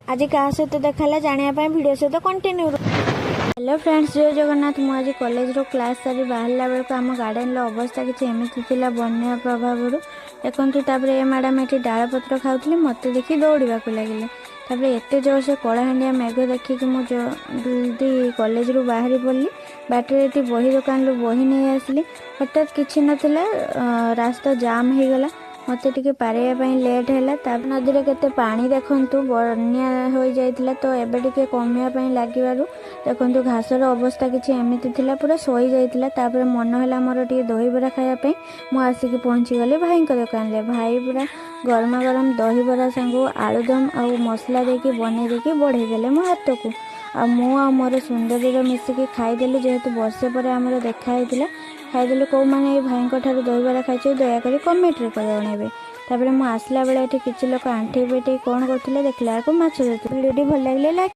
आज क्या सहित देखा जानापी भिडियो सहित कंटिन्यू। हेलो फ्रेंड्स, जय जगन्नाथ। मुझे कॉलेज रो क्लास सारी बाहर बेलू आम गार्डन अवस्था किसी एमती थी बन्या प्रभाव देखु। ये मैडम ये डाल पत्र खाऊली मत देखी दौड़ा लगे। एत जोर से कलाहांडिया मेघ देखिकी मुझे जल्दी कॉलेज रू बाहरी पड़ी। बाटर ये बही दुकान रू बही नहीं आसली। हठात किसी नाला, रास्ता जाम हो गला। मत टे पारे लेट है। नदी में केते पानी देखु बन्या हो जाइतिला। तो एबे टिके कमिया लगे देखु घासर अवस्था किसी एमती थी पूरा सोई जाइतिला। तापर मन है मोर टे दहीबरा खायापी मुझे आसिक पहुँची गली भाई दुकान ले। भाई पूरा गरमा गरम दहीबरा सांगू आलुदम आ मसला देकी बने देकी बढ़े देले मो हाथ को। आ मोर सुंदरी मिसिकी खाईदेलु। जेहेतु वर्षे पर आमर देखाई खाईदेलु। कौ मैंने भाई दहीबरा खाई दयाकोरी कमेंट रे जनइबे। तापर मुझे आसला बेले किसी लोक आंठी पेटी कौन करते देखला माछ धरते। भिडियो भल लगे लाइक